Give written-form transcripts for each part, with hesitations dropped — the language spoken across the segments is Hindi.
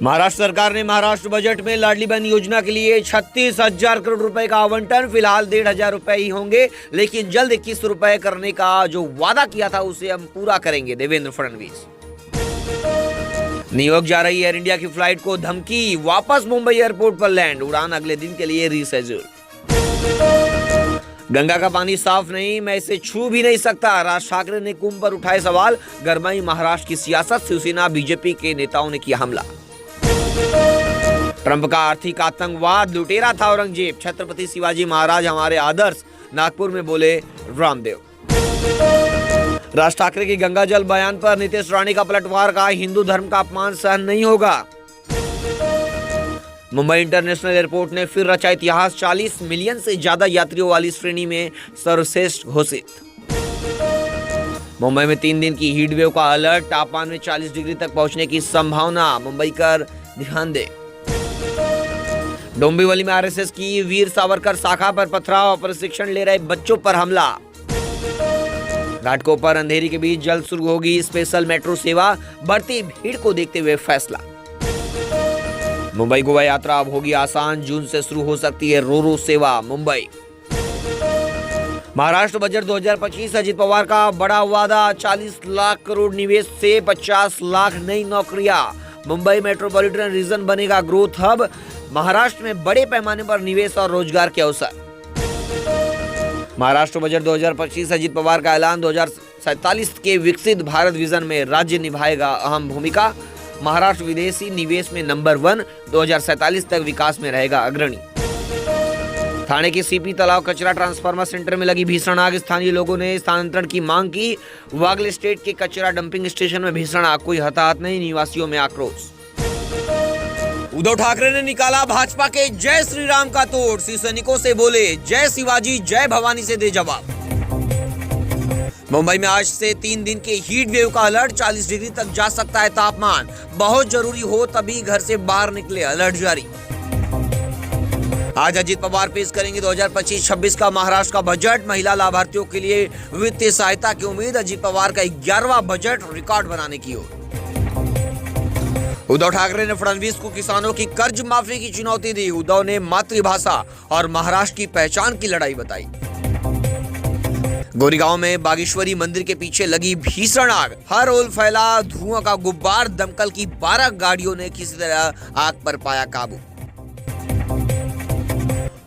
महाराष्ट्र सरकार ने महाराष्ट्र बजट में लाडली बहन योजना के लिए 36,000 करोड़ रुपए का आवंटन। फिलहाल 1,500 रुपए ही होंगे, लेकिन जल्द 21 रुपए करने का जो वादा किया था उसे हम पूरा करेंगे, देवेंद्र फडणवीस। न्यूयॉर्क जा रही एयर इंडिया की फ्लाइट को धमकी, वापस मुंबई एयरपोर्ट पर लैंड, उड़ान अगले दिन के लिए रीशेड्यूल। गंगा का पानी साफ नहीं, मैं इसे छू भी नहीं सकता, राज ठाकरे ने कुंभ पर उठाए सवाल। गरमाई महाराष्ट्र की सियासत, शिवसेना बीजेपी के नेताओं ने किया हमला। ट्रंप का आर्थिक आतंकवाद, लुटेरा था औरंगजेब, छत्रपति शिवाजी महाराज हमारे आदर्श, नागपुर में बोले रामदेव। राज ठाकरे की गंगा जल बयान पर नीतीश राणे का पलटवार, का हिंदू धर्म का अपमान सहन नहीं होगा। मुंबई इंटरनेशनल एयरपोर्ट ने फिर रचा इतिहास, 40 मिलियन से ज्यादा यात्रियों वाली श्रेणी में सर्वश्रेष्ठ घोषित। मुंबई में 3 दिन की हीट वेव का अलर्ट, तापमान में 40 डिग्री तक पहुंचने की संभावना, मुंबई कर ध्यान दे। डोंबिवली में आरएसएस की वीर सावरकर शाखा पर पथराव, प्रशिक्षण ले रहे बच्चों पर हमला। घाटकों पर अंधेरी के बीच जल्द शुरू होगी स्पेशल मेट्रो सेवा, बढ़ती भीड़ को देखते हुए फैसला। मुंबई गोवा यात्रा अब होगी आसान, जून से शुरू हो सकती है रोरो सेवा, मुंबई। महाराष्ट्र बजट 2025, अजित पवार का बड़ा वादा, 40 लाख करोड़ निवेश से 50 लाख नई नौकरियां। मुंबई मेट्रोपॉलिटन रीजन बनेगा ग्रोथ हब, महाराष्ट्र में बड़े पैमाने पर निवेश और रोजगार के अवसर। महाराष्ट्र बजट 2025, अजित पवार का ऐलान, 2047 के विकसित भारत विजन में राज्य निभाएगा अहम भूमिका। महाराष्ट्र विदेशी निवेश में नंबर 1, 2047 तक विकास में रहेगा अग्रणी। थाने के सीपी तालाब कचरा ट्रांसफार्मर सेंटर में लगी भीषण आग, स्थानीय लोगों ने स्थानांतरण की मांग की। वागले स्टेट के कचरा डंपिंग स्टेशन में भीषण आग, कोई हताहत नहीं, निवासियों में आक्रोश। उद्धव ठाकरे ने निकाला भाजपा के जय श्री राम का तोड़, शिव सैनिकों से बोले जय शिवाजी जय भवानी से दे जवाब। मुंबई में आज से 3 दिन के हीट वेव का अलर्ट, 40 डिग्री तक जा सकता है तापमान, बहुत जरूरी हो तभी घर से बाहर निकले, अलर्ट जारी। आज अजित पवार पेश करेंगे 2025-26 का महाराष्ट्र का बजट, महिला लाभार्थियों के लिए वित्तीय सहायता की उम्मीद। अजित पवार का 11वां बजट रिकॉर्ड बनाने की ओर। उद्धव ठाकरे ने फडणवीस को किसानों की कर्ज माफी की चुनौती दी। उद्धव ने मातृभाषा और महाराष्ट्र की पहचान की लड़ाई बताई। गोरेगांव में बागेश्वरी मंदिर के पीछे लगी भीषण आग, हर ओर फैला धुआं का गुब्बार, दमकल की 12 गाड़ियों ने किसी तरह आग पर पाया काबू।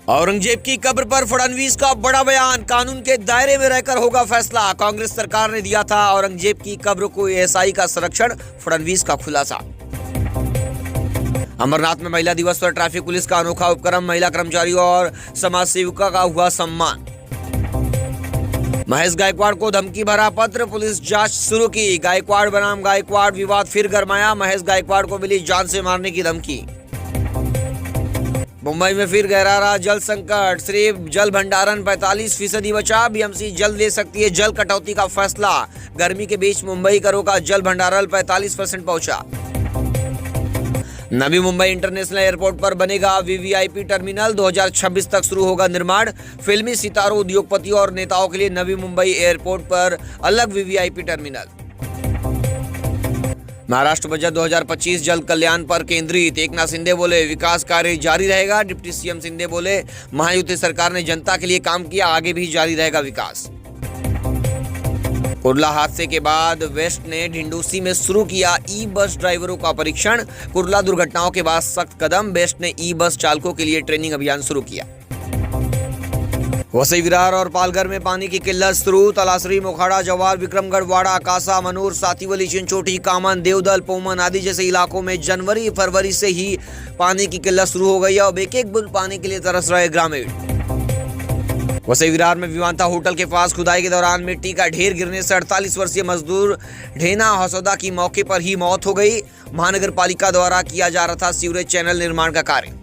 औरंगजेब की कब्र पर फडणवीस का बड़ा बयान, कानून के दायरे में रहकर होगा फैसला। कांग्रेस सरकार ने दिया था औरंगजेब की कब्र को एएसआई का संरक्षण, फडणवीस का खुलासा। अमरनाथ में महिला दिवस पर ट्रैफिक पुलिस का अनोखा उपक्रम, महिला कर्मचारियों और समाज सेविका का हुआ सम्मान। महेश गायकवाड़ को धमकी भरा पत्र, पुलिस जांच शुरू की। गायकवाड़ बनाम गायकवाड़ विवाद फिर गरमाया, महेश गायकवाड़ को मिली जान से मारने की धमकी। मुंबई में फिर गहरा रहा जल संकट, सिर्फ जल भंडारण 45% बचा, बीएमसी जल्द ले सकती है जल कटौती का फैसला। गर्मी के बीच मुंबई करों का जल भंडारण 45% पहुंचा। नवी मुंबई इंटरनेशनल एयरपोर्ट पर बनेगा वीवीआईपी टर्मिनल, 2026 तक शुरू होगा निर्माण। फिल्मी सितारों, उद्योगपतियों और नेताओं के लिए नवी मुंबई एयरपोर्ट पर अलग वीवीआईपी टर्मिनल। महाराष्ट्र बजट 2025 जल कल्याण पर केंद्रित, एकनाथ शिंदे बोले विकास कार्य जारी रहेगा। डिप्टी सीएम शिंदे बोले महायुति सरकार ने जनता के लिए काम किया, आगे भी जारी रहेगा विकास। कुर्ला हादसे के बाद वेस्ट ने ढिंडोसी में शुरू किया ई बस ड्राइवरों का परीक्षण। कुर्ला दुर्घटनाओं के बाद सख्त कदम, वेस्ट ने ई बस चालकों के लिए ट्रेनिंग अभियान शुरू किया। वसई विरार और पालघर में पानी की किल्लत शुरू, तलासरी, मोखाड़ा, जवार, विक्रमगढ़, वाड़ा, कासा, मनोर, सातीवली, चिंचोटी, कामन, देवदल, पोमन आदि जैसे इलाकों में जनवरी फरवरी से ही पानी की किल्लत शुरू हो गई है। अब एक बूंद पानी के लिए तरस रहे ग्रामीण। वसई विरार में विमानता होटल के पास खुदाई के दौरान मिट्टी का ढेर गिरने से 48 वर्षीय मजदूर ढेना हसौदा की मौके पर ही मौत हो गई। महानगर पालिका द्वारा किया जा रहा था सीवरेज चैनल निर्माण का कार्य।